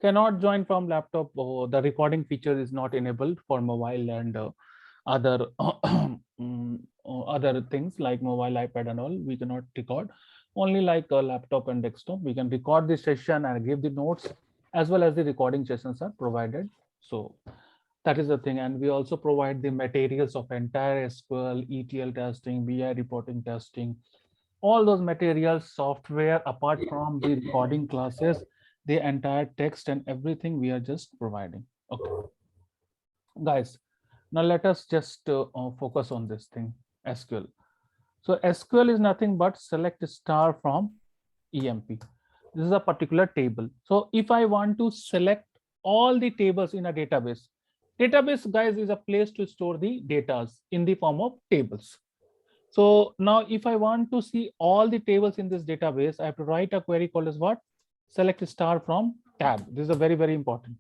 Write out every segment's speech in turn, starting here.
Cannot join from laptop. The recording feature is not enabled for mobile and other other things like mobile, iPad and all. We cannot record. Only like a laptop and desktop. We can record the session and give the notes, as well as the recording sessions are provided. So that is the thing. And we also provide the materials of entire SQL, ETL testing, BI reporting testing, all those materials, software, apart from the recording classes, the entire text and everything we are just providing. Okay, guys, now let us just focus on this thing, SQL. So SQL is nothing but select star from EMP. This is a particular table. So if I want to select all the tables in a database, database, guys, is a place to store the data in the form of tables. So now if I want to see all the tables in this database, I have to write a query called as what? Select star from tab. This is a very, very important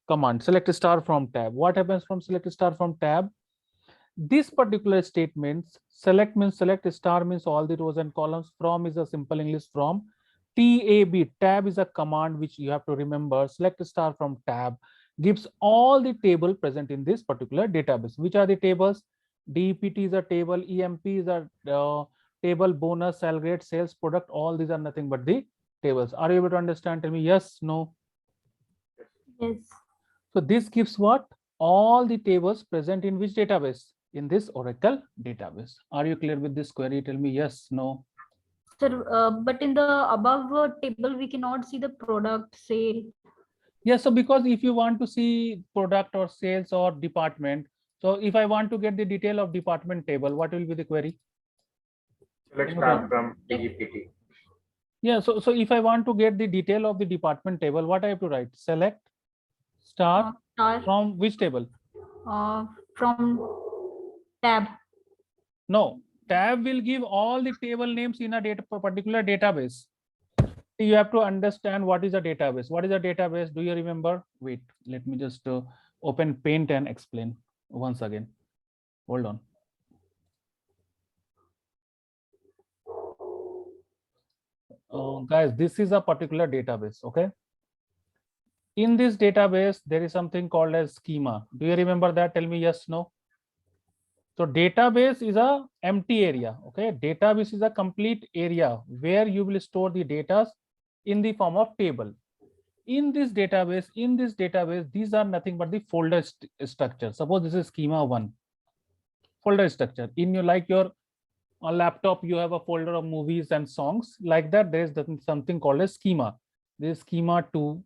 command. Select star from tab. What happens from select star from tab? This particular statement, select means select, star means all the rows and columns, from is a simple English from, tab, tab is a command which you have to remember. Select star from tab gives all the table present in this particular database. Which are the tables? DPT is a table, EMP is a table, bonus, salary rate, sales, product, all these are nothing but the tables. Are you able to understand? Tell me yes, no. Yes. So this gives what? All the tables present in which database? In this Oracle database. Are you clear with this query? Tell me yes, no. Sir, but in the above table, we cannot see the product, sale. Yes, so because if you want to see product or sales or department, so if I want to get the detail of department table, what will be the query? Select star from DEPT. Yeah, so if I want to get the detail of the department table, what I have to write? Select star Star from which table? from tab. No, tab will give all the table names in a particular database. You have to understand what is a database. What is a database? Do you remember? Wait, let me just open Paint and explain once again. Hold on. Guys, this is a particular database. Okay. In this database, there is something called as schema. Do you remember that? Tell me yes, no. So database is a empty area. Okay. Database is a complete area where you will store the data in the form of table. In this database, these are nothing but the folder structure. Suppose this is schema 1 folder structure. In your like your laptop, you have a folder of movies and songs. Like that, there is something called a schema. This is schema 2,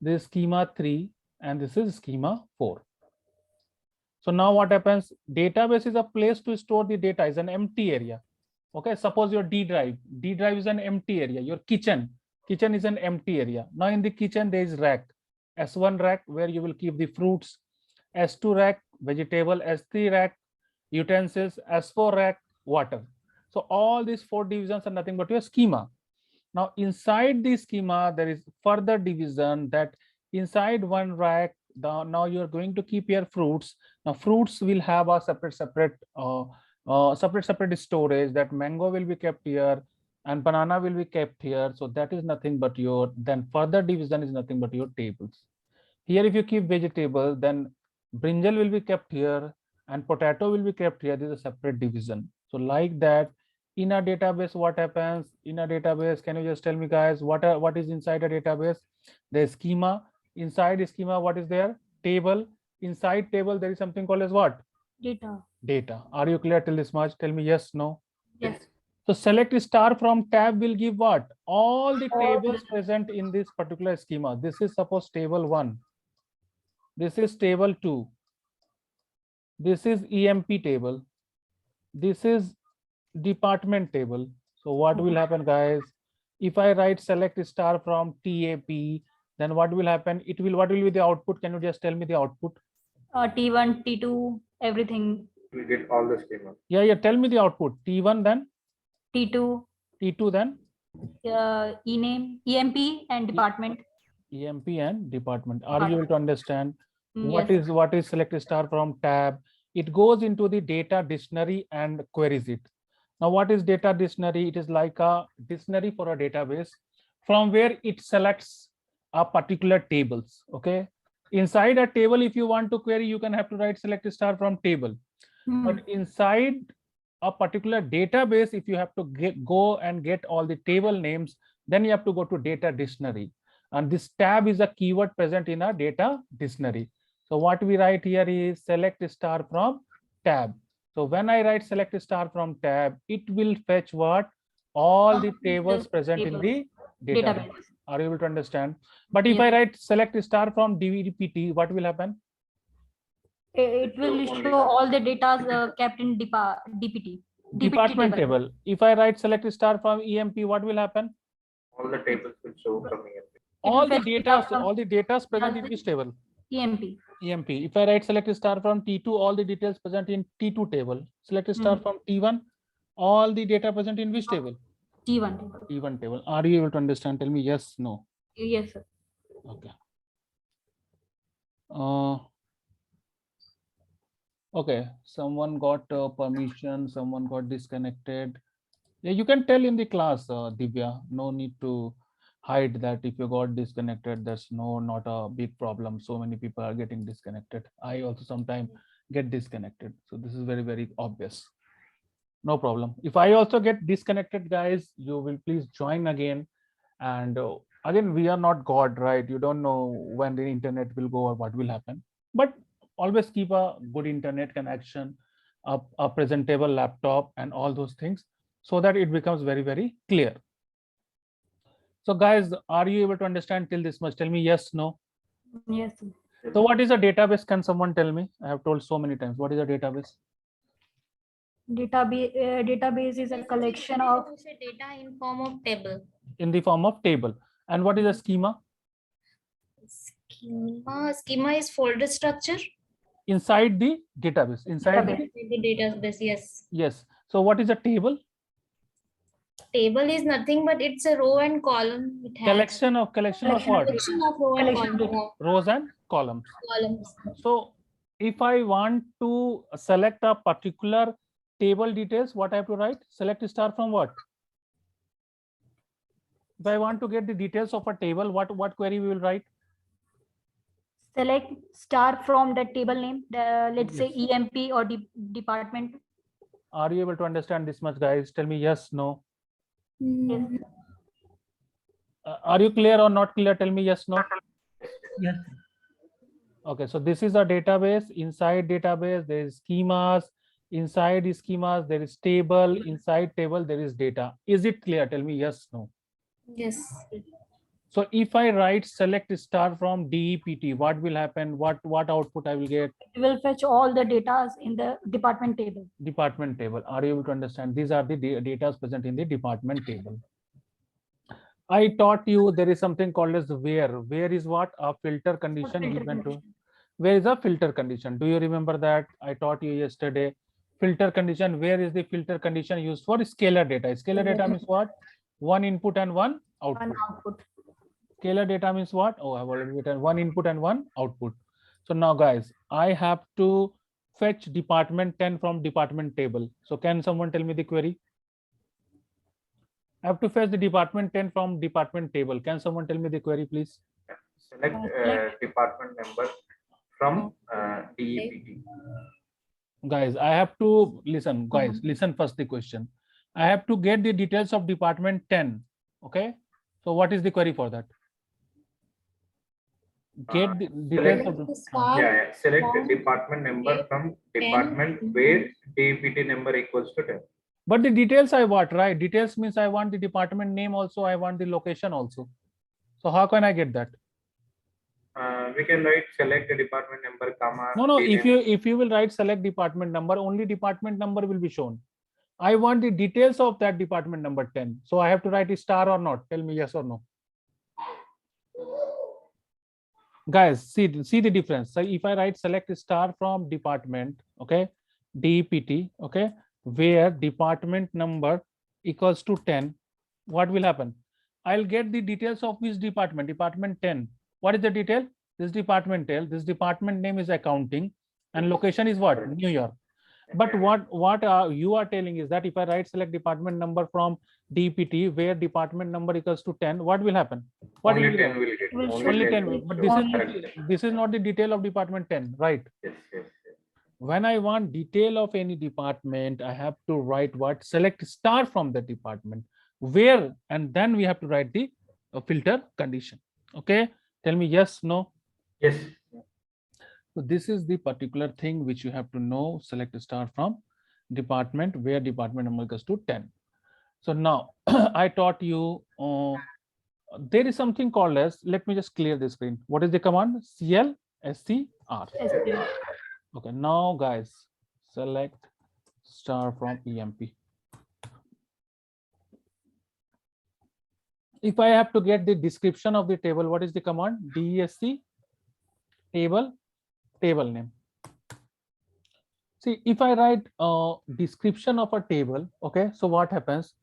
this is schema 3, and this is schema 4. So now what happens? Database is a place to store the data, is an empty area. Okay, suppose your D drive is an empty area. Your kitchen is an empty area. Now in the kitchen there is rack, S1 rack where you will keep the fruits, S2 rack vegetable, S3 rack utensils, S4 rack water. So all these 4 divisions are nothing but your schema. Now inside the schema there is further division, that inside one rack now you are going to keep your fruits. Now fruits will have a separate storage. That mango will be kept here and banana will be kept here. So that is nothing but your, then further division is nothing but your tables. Here if you keep vegetable, then brinjal will be kept here and potato will be kept here. This is a separate division. So like that, in a database, what happens in a database? Can you just tell me, guys, what is inside a database? The schema. Inside schema, what is there? Table. Inside table, there is something called as what? Data. Are you clear till this much? Tell me yes, no. Yes. So select star from tab will give what? All the tables present in this particular schema. This is suppose table 1. This is table 2. This is EMP table. This is department table. So what will happen, guys? If I write select star from TAP, then what will happen? What will be the output? Can you just tell me the output? T1, T2, everything. We get all the schema. Yeah. Tell me the output. T1 then? T2. T2 then? E-name, EMP and department. EMP and department. Are you able to understand? Yes. What is select star from tab? It goes into the data dictionary and queries it. Now what is data dictionary? It is like a dictionary for a database from where it selects a particular tables. Okay, inside a table, if you want to query, you can have to write select star from table. But inside a particular database, if you have to go and get all the table names, then you have to go to data dictionary, and this tab is a keyword present in a data dictionary. So what we write here is select star from tab. So when I write select star from tab, it will fetch what? All the tables present in the database. Are you able to understand? But if I write select star from dpt, what will happen? It will show all the data kept in DPT. Department table. If I write select star from emp, what will happen? All the tables will show from here. All the data present in which table? EMP. emp. If I write select star from t2, all the details present in t2 table. Select star from t1, all the data present in which table? T1 table. T1 table. Are you able to understand? Tell me yes, no. Yes, sir. Okay. Okay, someone got permission, someone got disconnected. Yeah, you can tell in the class, Divya. No need to hide that if you got disconnected. That's not a big problem. So many people are getting disconnected. I also sometimes get disconnected. So this is very, very obvious. No problem. If I also get disconnected, guys, you will please join again. And again, we are not God, right? You don't know when the internet will go or what will happen. But always keep a good internet connection, a presentable laptop, and all those things, so that it becomes very, very clear. So guys, are you able to understand till this much? Tell me yes, no. Yes, sir. So what is a database? Can someone tell me? I have told so many times. What is a database? Database is a collection of data in form of table. In the form of table. And what is a schema? Schema is folder structure. Inside the database. Inside the database, yes. Yes. So what is a table? Table is nothing but it's a row and column. It has Collection of what? collection of row and column. Rows and columns. Columns. So if I want to select a particular table details, what I have to write? Select star from what? If I want to get the details of a table, what query we will write? select star from the table name. Let's say EMP or department. Are you able to understand this much, guys? Tell me yes, no. Yes. Are you clear or not clear? Tell me yes, no. Yes. Okay, so this is a database. Inside database, there is schemas. Inside the schemas, there is table. Inside table, there is data. Is it clear? Tell me yes, no. Yes. So if I write select star from DEPT, what will happen? What output I will get? It will fetch all the data in the department table. Department table. Are you able to understand? These are the data present in the department table. I taught you there is something called as where. Where is what? A filter condition given to. Where is a filter condition? Do you remember that? I taught you yesterday. Filter condition. Where is the filter condition used for? Scalar data. Scalar data means what? One input and one output. One output. Scalar data means what? Oh, I've already written one input and one output. So now guys, I have to fetch department 10 from department table. So can someone tell me the query? I have to fetch the department 10 from department table. Can someone tell me the query, please? Select department number from DEPT. Guys, I have to listen. Guys, listen first the question. I have to get the details of department 10. Okay. So what is the query for that? Get the details of the Select the department number from department where DEPT number equals to 10. But the details I want, right? Details means I want the department name also. I want the location also. So how can I get that? We can write select the department number, comma. No. If you will write select department number, only department number will be shown. I want the details of that department number 10. So I have to write a star or not? Tell me yes or no. Guys, see the difference. So if I write select star from department, okay, DEPT, okay, where department number equals to 10, what will happen? I'll get the details of which department? Department 10. What is the detail? This department tell. This department name is accounting and location is what? New York. But what you are telling is that if I write select department number from DPT where department number equals to 10, what will happen? What Only will 10 be will get. Will only 10 will will, but show. this is not the detail of department 10, right? Yes, yes, yes. When I want detail of any department, I have to write what? Select star from the department where, and then we have to write the filter condition. Okay, tell me yes, no. Yes. So this is the particular thing which you have to know. Select a star from department where department number equals to 10. So now I taught you there is something called as, let me just clear the screen. What is the command? CLSCR. SQL. Okay, now guys, select star from EMP. If I have to get the description of the table, what is the command? DESC table name. See, if I write a description of a table, okay, so what happens?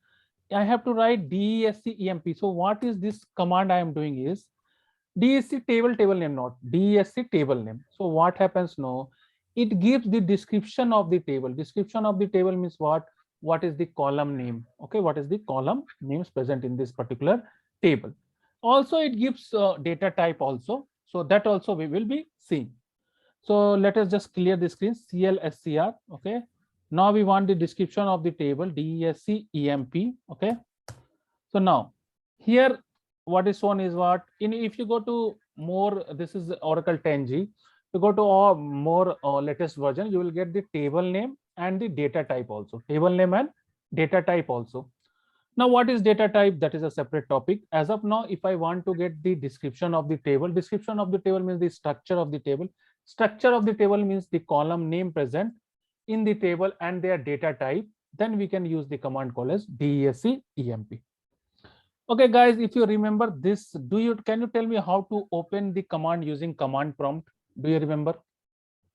I have to write DESC EMP. So what is this command I am doing is DESC table name, not DESC table name. So what happens now? It gives the description of the table. Description of the table means what? What is the column name? Okay, what is the column names present in this particular table? Also, it gives data type also. So that also we will be seeing. So let us just clear the screen. CLSCR. Okay. Now we want the description of the table DESC EMP. Okay. So now here what is shown is what in if you go to more, this is Oracle 10G. To go to more latest version, you will get the table name and the data type also. Table name and data type also. Now, what is data type? That is a separate topic. As of now, if I want to get the description of the table means the structure of the table. Structure of the table means the column name present in the table and their data type. Then we can use the command called as DESC EMP. Okay, guys, if you remember this, can you tell me how to open the command using command prompt? Do you remember?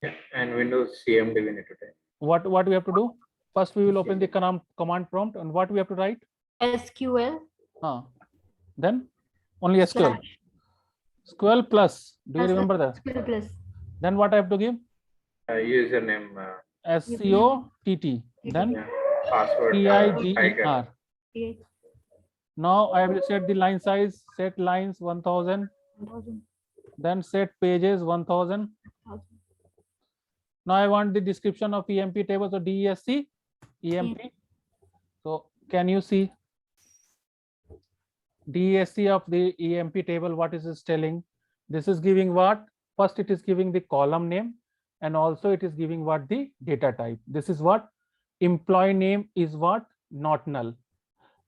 Yeah. And Windows CMD we need to type. What we have to do? First, we will open the command prompt, and what we have to write? SQL. Then only SQL. Slash. SQL plus. Do you remember that? SQL plus. Then what I have to give? Username. SCOTT. Then Yeah. Password. TIGER. Yeah. Now I have to set the line size. Set lines 1000. 1000. Then set pages 1000. Now I want the description of EMP table. So DESC EMP. So can you see DESC of the EMP table? What is this telling? This is giving what? First, it is giving the column name, and also it is giving what? The data type. This is what? Employee name is what? Not null.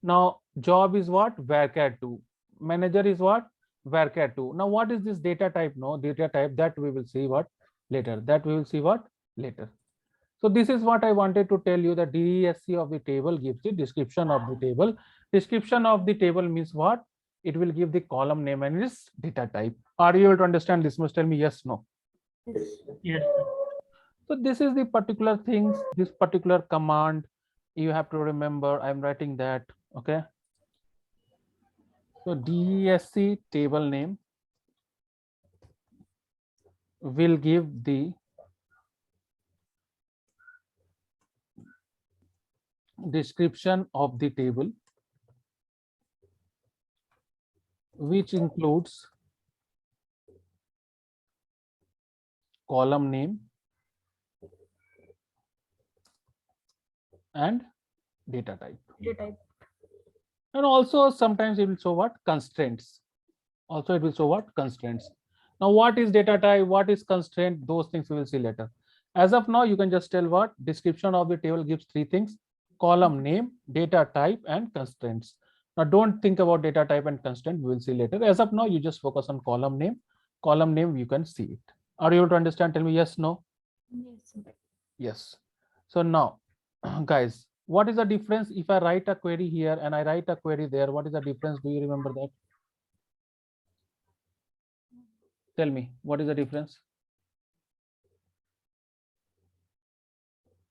Now job is what? Varchar2. Manager is what? Varchar2. Now what is this data type? No, data type that we will see what later. That we will see what later. So this is what I wanted to tell you. The DESC of the table gives the description of the table. Description of the table means what? It will give the column name and its data type. Are you able to understand this? Must tell me yes, no. Yes. So this is the particular things, this particular command you have to remember. I'm writing that. Okay. So DESC table name will give the description of the table, which includes column name and data type. Data type. And also sometimes it will show what? Constraints. Also it will show what? Constraints. Now what is data type? What is constraint? Those things we will see later. As of now, you can just tell what? Description of the table gives three things: column name, data type, and constraints. Now don't think about data type and constraint. We will see later. As of now, you just focus on column name. Column name, you can see it. Are you able to understand? Tell me yes, no. Yes. Yes. So now, guys, what is the difference if I write a query here and I write a query there? What is the difference? Do you remember that? Tell me, what is the difference?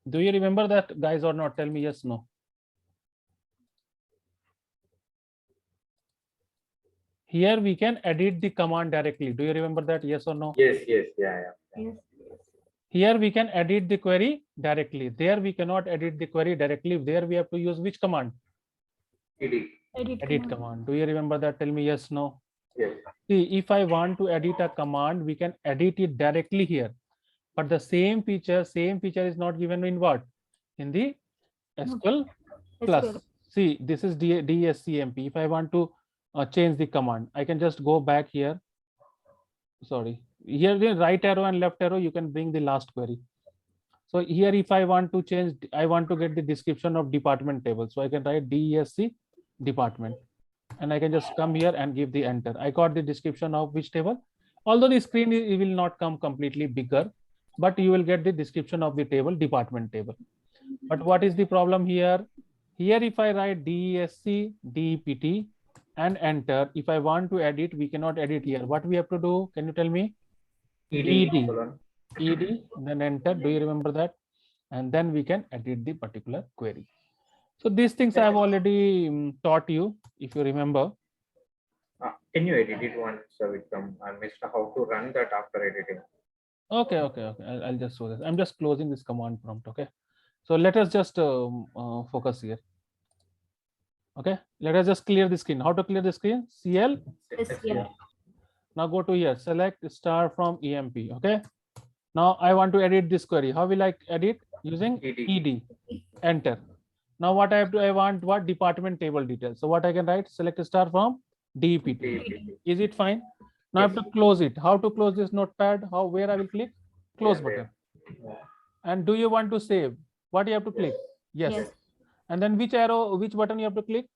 Do you remember that, guys, or not? Tell me yes, no. Here we can edit the command directly. Do you remember that? Yes or no? Yes, yes, yeah, yeah. Yes. Here we can edit the query directly. There we cannot edit the query directly. There we have to use which command? ed. Edit command. Do you remember that? Tell me yes, no. Yes. See, if I want to edit a command, we can edit it directly here. But the same feature is not given in what? In the SQL plus. SQL. See, this is DSCMP. If I want to change the command, I can just go back here. Sorry, here the right arrow and left arrow, you can bring the last query. So here, if I want to change, I want to get the description of department table. So I can write DESC department, and I can just come here and give the enter. I got the description of which table. Although the screen it will not come completely bigger, but you will get the description of the table, department table. But what is the problem here? Here, if I write DESC DEPT and enter, if I want to edit, we cannot edit here. What we have to do? Can you tell me? ED. colon. ED, then enter. Do you remember that? And then we can edit the particular query. So these things I have already taught you, if you remember. Can you edit it once, Vikram? I missed how to run that after editing. Okay. I'll just show this. I'm just closing this command prompt. Okay. So let us just focus here. Okay. Let us just clear the screen. How to clear the screen? CL. SQL. Now go to here. Select star from EMP. Okay. Now I want to edit this query. How will I edit? Using ED. Enter. Now what I have to, I want what? Department table details. So what I can write? Select star from DEPT. Is it fine? Now I have to close it. How to close this notepad? How, where I will click? Close button. And do you want to save? What you have to click? Yes. And then which arrow, which button you have to click?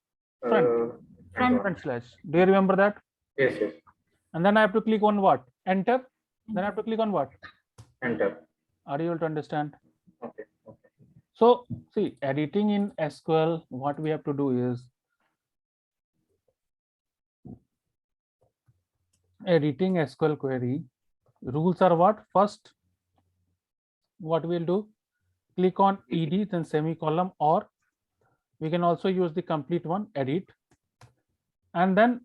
Front slash. Do you remember that? Yes. And then I have to click on what? Enter. Then I have to click on what? Enter. Are you able to understand? Okay. So see, editing in SQL, what we have to do is editing SQL query. Rules are what? First, what we'll do, click on ED, then semicolon, or we can also use the complete one, edit. And then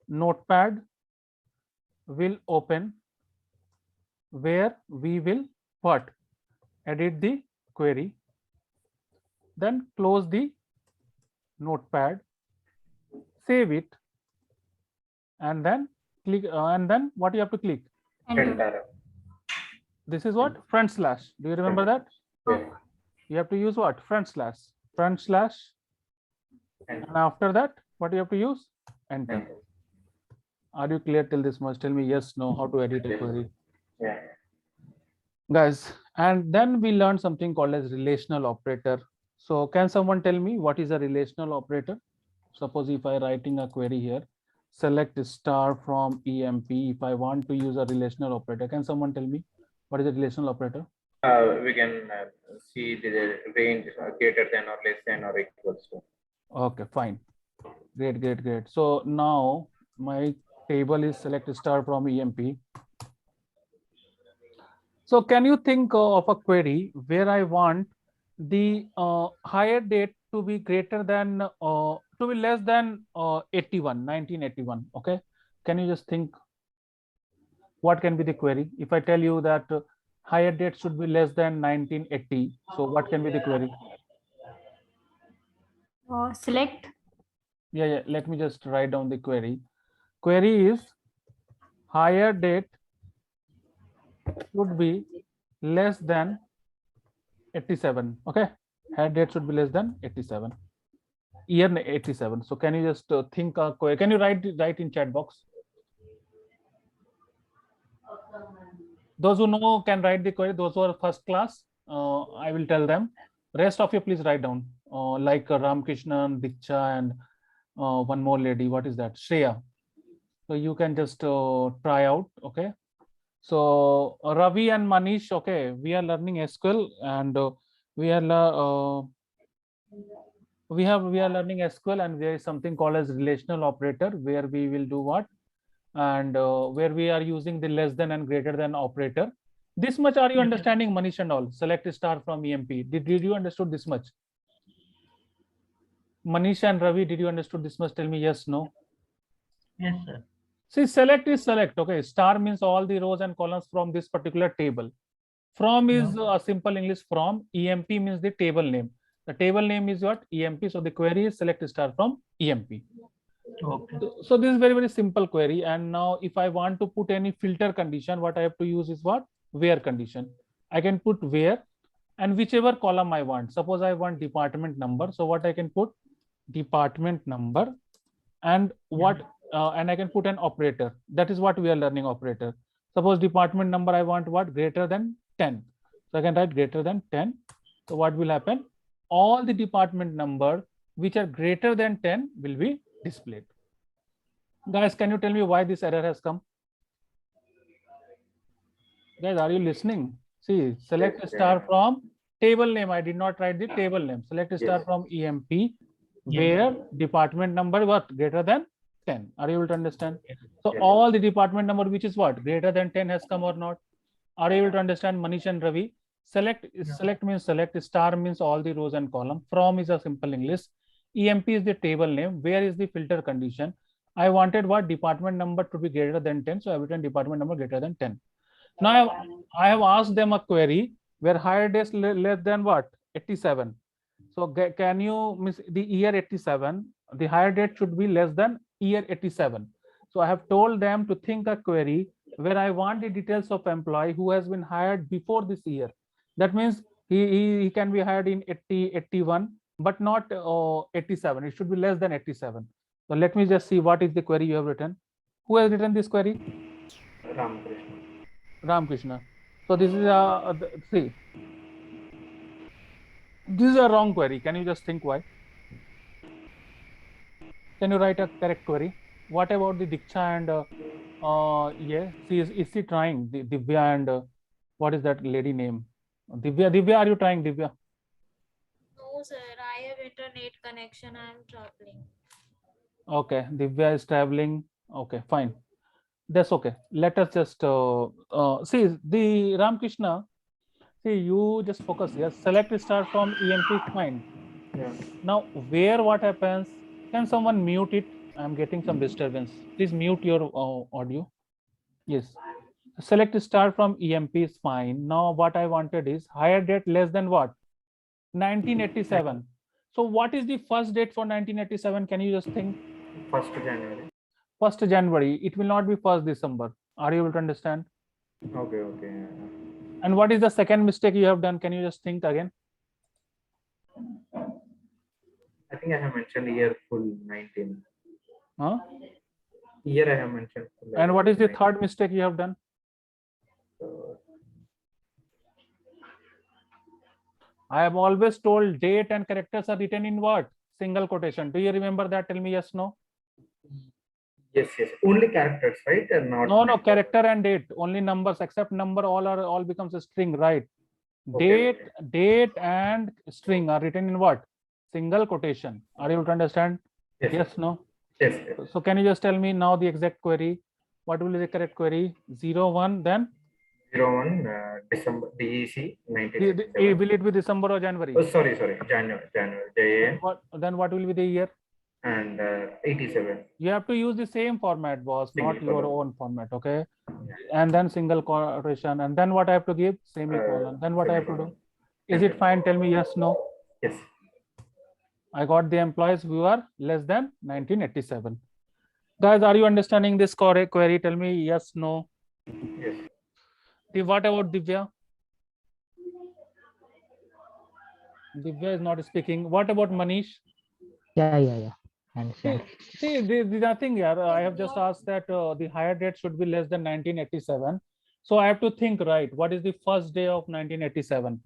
notepad will open where we will what? Edit the query. Then close the notepad, save it, and then click, and then what you have to click? Enter. This is what? Front slash. Do you remember that? Yeah. You have to use what? Front slash. And after that, what you have to use? Enter. Are you clear till this much? Tell me yes, no, how to edit a query. Yeah. Guys, and then we learned something called as relational operator. So can someone tell me what is a relational operator? Suppose if I writing a query here, select star from EMP. If I want to use a relational operator, can someone tell me what is a relational operator? We can see the range greater than or less than or equals to. Okay, fine. Great. So now my table is select star from EMP. So can you think of a query where I want the higher date to be greater than to be less than 1981? Okay, can you just think what can be the query? If I tell you that higher date should be less than 1980, so what can be the query? Select. Yeah, let me just write down the query. Query is higher date should be less than 87. Okay, higher date should be less than 87, year 87. So can you just think a query? Can you write in chat box? Those who know can write the query. Those who are first class, I will tell them. Rest of you please write down. Like Ramkrishnan, Diksha, and one more lady. What is that? Shreya. So you can just try out. Okay. So Ravi and Manish. Okay, we are learning SQL, and we are learning SQL, and there is something called as relational operator, where we will do what, and where we are using the less than and greater than operator. This much are you understanding, Manish and all? Select star from EMP. Did you understood this much? Manish and Ravi, did you understood this much? Tell me yes, no. Yes, sir. See, select is select. Okay, star means all the rows and columns from this particular table. From is a simple English from. EMP means the table name. The table name is what? EMP. So the query is select star from EMP. Okay. So this is very simple query. And now if I want to put any filter condition, what I have to use is what? Where condition. I can put where and whichever column I want. Suppose I want department number. So what I can put? Department number and what and I can put an operator. That is what we are learning, operator. Suppose department number I want what? Greater than 10. So I can write greater than 10. So what will happen? All the department number which are greater than 10 will be displayed. Guys, can you tell me why this error has come? Guys, are you listening? See, select Yes, star yeah. from table name. I did not write the table name. Select star Yes. from EMP Yes. where department number what? Greater than 10. Are you able to understand? So Yes. all the department number which is what? Greater than 10 has come or not? Are you able to understand, Manish and Ravi? Select means select, star means all the rows and column. From is a simple English. EMP is the table name. Where is the filter condition? I wanted what? Department number to be greater than 10. So I have written department number greater than 10. Now I have asked them a query where higher days less than what? 87. So can you miss the year 87? The higher date should be less than year 87. So I have told them to think a query where I want the details of employee who has been hired before this year. That means he can be hired in 80, 81, but not 87. It should be less than 87. So let me just see what is the query you have written. Who has written this query? Ramakrishna. Ramakrishna. So this is a see. This is a wrong query. Can you just think why? Can you write a correct query? What about the Diksha and yeah, is she trying Divya and what is that lady name? Divya, are you trying Divya? No, sir. I have internet connection. I am traveling. Okay, Divya is traveling. Okay, fine. That's okay. Let us just see the Ramakrishna. See, you just focus here. Select star from EMP. Fine. Yeah. Now, where what happens? Can someone mute it? I'm getting some disturbance. Please mute your audio. Yes. Select star from EMP is fine. Now, what I wanted is higher date less than what? 1987. So, what is the first date for 1987? Can you just think? 1st January. 1st January. It will not be 1st December. Are you able to understand? Okay. And what is the second mistake you have done? Can you just think again? I think I have mentioned year full 19. Huh? Year I have mentioned full. And what is the 19. third mistake you have done? I have always told date and characters are written in what? Single quotation. Do you remember that? Tell me yes, no. Yes. Only characters, right? And not. No, character and date. Only numbers except number all becomes a string, right? Okay. Date and string are written in what? Single quotation. Are you able to understand? Yes, no. Yes. So can you just tell me now the exact query? What will be the correct query? 01, then 01 December DEC 1987. will it be December or January? Oh, sorry. January. JAN. Then what will be the year? And 87. You have to use the same format, boss, Single not your colon. own format, okay? And then single quotation, and then what I have to give? Semicolon. Then what I have to do? Semicolon. Is it fine? Tell me yes, no. Yes. I got the employees who are less than 1987. Guys, are you understanding this correct query? Tell me yes, no. Yes. What about Divya? Divya is not speaking. What about Manish? Yeah. Understand. See, there's nothing here. I have just asked that the higher date should be less than 1987. So I have to think, right? What is the first day of 1987?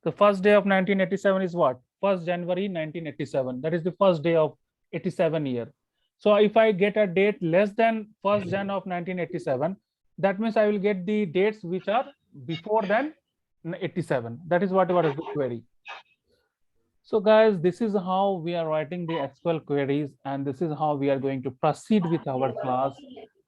The first day of 1987 is what? 1st January 1987. That is the first day of 87 year. So if I get a date less than 1st Jan of 1987, that means I will get the dates which are before than 87. That is what is the query. So guys, this is how we are writing the SQL queries, and this is how we are going to proceed with our class.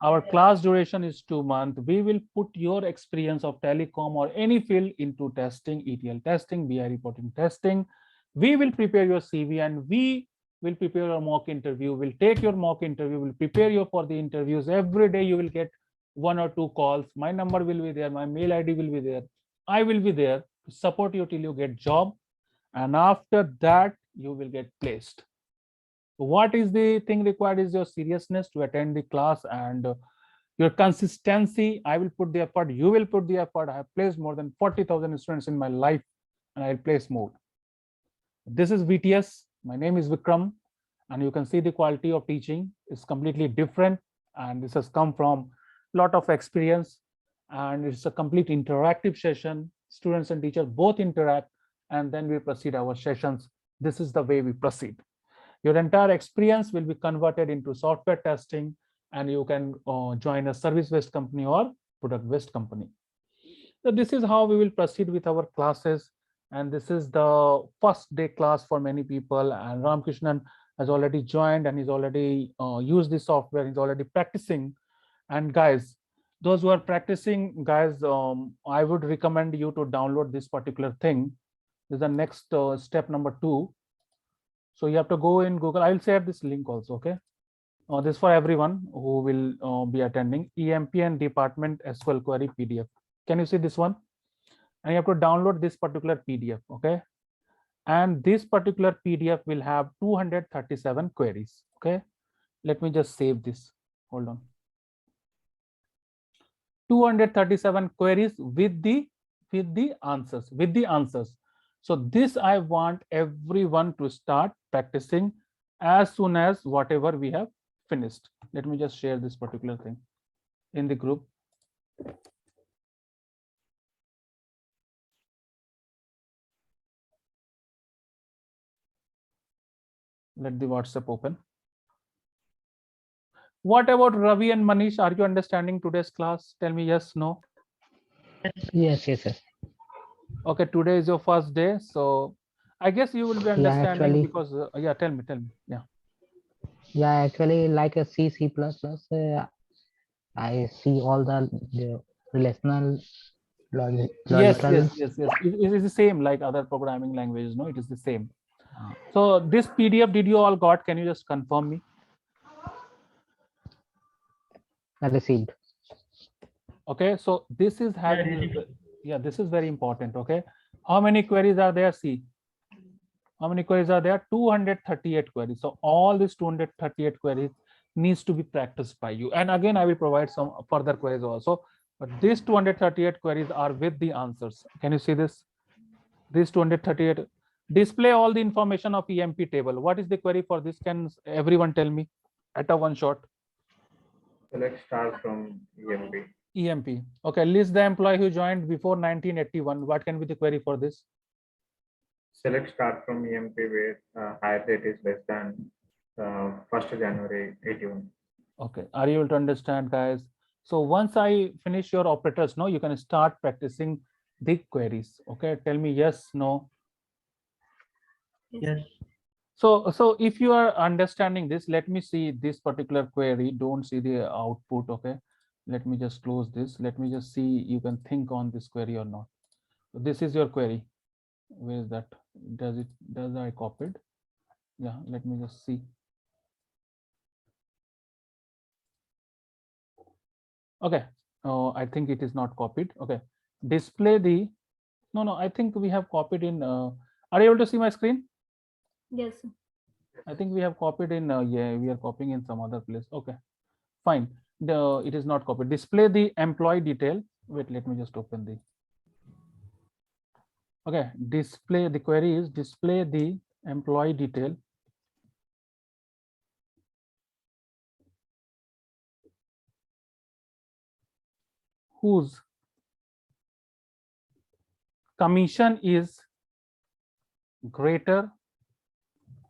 Our class duration is 2 months. We will put your experience of telecom or any field into testing, ETL testing, BI reporting testing. We will prepare your CV and we will prepare your mock interview. We'll take your mock interview. We'll prepare you for the interviews. Every day you will get 1 or 2 calls. My number will be there. My mail ID will be there. I will be there to support you till you get job, and after that you will get placed. What is the thing required is your seriousness to attend the class and your consistency. I will put the effort, you will put the effort. I have placed more than 40,000 students in my life, and I'll place more. This is VTS. My name is Vikram, and you can see the quality of teaching is completely different, and this has come from a lot of experience, and it's a complete interactive session. Students and teacher both interact, and then we proceed our sessions. This is the way we proceed. Your entire experience will be converted into software testing, and you can join a service-based company or product-based company. So this is how we will proceed with our classes, and this is the first day class for many people, and Ramkrishnan has already joined and he's already used the software, he's already practicing. And guys, those who are practicing, guys, I would recommend you to download this particular thing. This is the next step number 2. So you have to go in Google. I'll share this link also, okay? This for everyone who will be attending EMP and Department SQL Query PDF. Can you see this one? And you have to download this particular PDF, okay? And this particular PDF will have 237 queries, okay? Let me just save this. Hold on. 237 queries with the answers. So this I want everyone to start practicing as soon as whatever we have finished. Let me just share this particular thing in the group. Let the WhatsApp open. What about Ravi and Manish? Are you understanding today's class? Tell me yes, no. Yes, yes, yes. Okay, today is your first day, so I guess you will be understanding actually- because yeah, tell me. Yeah. Yeah, actually, like a C, C++, I see all the relational Yes, logical. yes. It is the same like other programming languages. No, it is the same. uh, So this PDF, did you all got? Can you just confirm me? received. Okay, so this is having this is very important. Okay, how many queries are there? See, how many queries are there? 238 queries. So all these 238 queries needs to be practiced by you. And again, I will provide some further queries also. But these 238 queries are with the answers. Can you see this? These 238 display all the information of EMP table. What is the query for this? Can everyone tell me at a one shot? Select star from EMP. EMP. Okay, list the employee who joined before 1981. What can be the query for this? Select star from EMP where hire date is less than 1st January 81. Okay, are you able to understand, guys? So once I finish your operators, no, you can start practicing the queries. Okay, tell me yes, no. Yes. So if you are understanding this, let me see this particular query. Don't see the output. Okay, let me just close this. Let me just see you can think on this query or not. So this is your query. Where is that? Does I copied? Yeah, let me just see. Okay, I think it is not copied. Okay, display the no, I think we have copied in are you able to see my screen? Yes. I think we have copied in yeah, we are copying in some other place. Okay, fine. It is not copied. Display the employee detail. Wait, let me just open the okay, display the query is display the employee detail whose commission is greater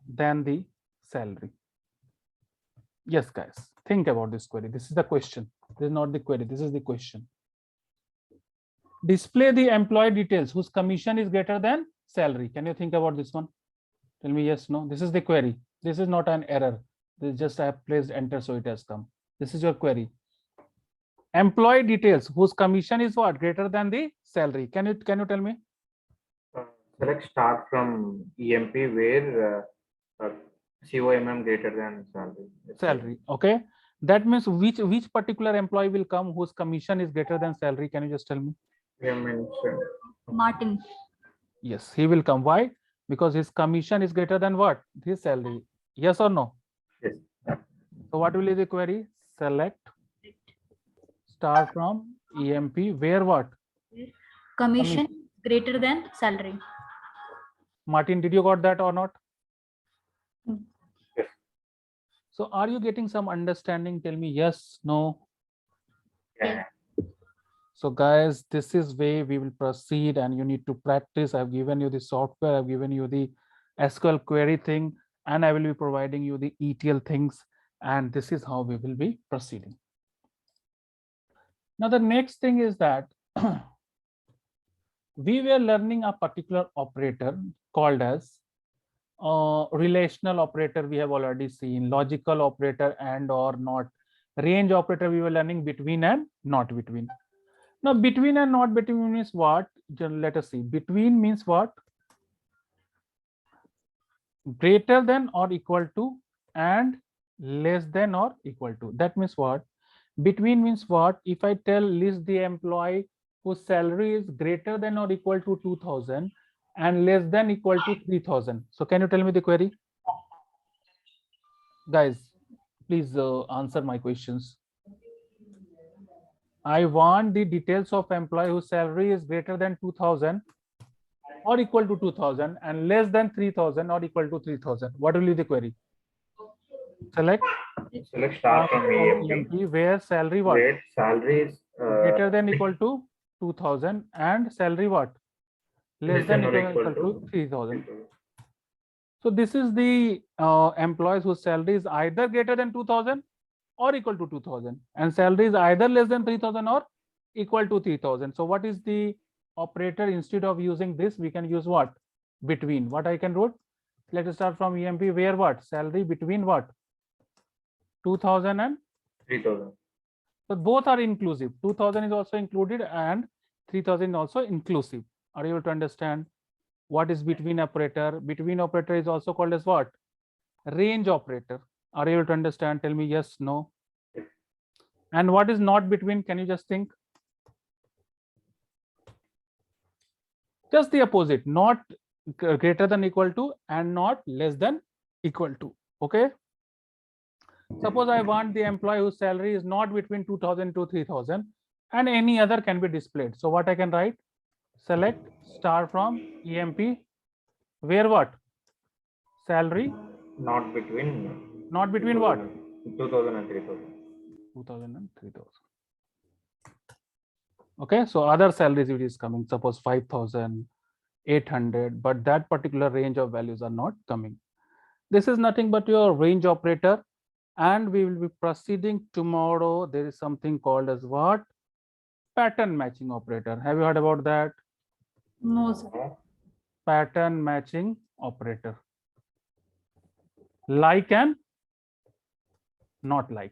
than the salary. Yes, guys, think about this query. This is the question. This is not the query. This is the question. Display the employee details whose commission is greater than salary. Can you think about this one? Tell me yes, no. This is the query. This is not an error. This is just I have placed enter, so it has come. This is your query. Employee details whose commission is what greater than the salary. Can you tell me? Select star from EMP where COMM greater than salary. Salary. Okay. That means which particular employee will come whose commission is greater than salary? Can you just tell me? We have mentioned. Martin. Yes, he will come. Why? Because his commission is greater than what? His salary. Yes or no? Yes. So what will be the query? Select star from EMP where what? Commission greater than salary. Martin, did you got that or not? Yes. So are you getting some understanding? Tell me yes, no. Yeah. So guys, this is way we will proceed and you need to practice. I've given you the software, I've given you the SQL query thing, and I will be providing you the ETL things. And this is how we will be proceeding. Now, the next thing is that we were learning a particular operator called as relational operator. We have already seen logical operator and or not. Range operator we were learning between and not between. Now, between and not between means what? Let us see. Between means what? Greater than or equal to and less than or equal to. That means what? Between means what? If I tell list the employee whose salary is greater than or equal to 2000 and less than equal to 3000. So can you tell me the query? Guys, please answer my questions. I want the details of employee whose salary is greater than 2000 or equal to 2000 and less than 3000 or equal to 3000. What will be the query? Select Select star from EMP where salary what? where salary is Greater than equal to 2000 and salary what? Less than or equal to 3000. So this is the employees whose salary is either greater than 2000 or equal to 2000 and salary is either less than 3000 or equal to 3000. So what is the operator? Instead of using this, we can use what? Between. What I can write? Let us start from EMP where what? Salary between what? 2000 and 3000. So both are inclusive. 2000 is also included and 3000 also inclusive. Are you able to understand what is between operator? Between operator is also called as what? Range operator. Are you able to understand? Tell me yes, no. And what is not between? Can you just think? Just the opposite, not greater than equal to and not less than equal to. Okay. Suppose I want the employee whose salary is not between 2000 to 3000 and any other can be displayed. So what I can write? Select star from EMP where what? Salary Not between. Not between what? 2000 and 3000. 2000 and 3000. Okay, so other salaries it is coming, suppose 5000, 800, but that particular range of values are not coming. This is nothing but your range operator, and we will be proceeding tomorrow. There is something called as what? Pattern matching operator. Have you heard about that? No, sir. No. Pattern matching operator. Like and not like.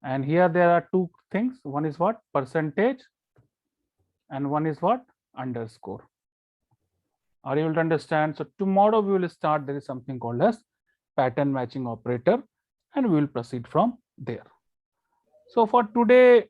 And here there are two things. One is what? Percentage and one is what? Underscore. Are you able to understand? So tomorrow we will start. There is something called as pattern matching operator and we will proceed from there. So for today,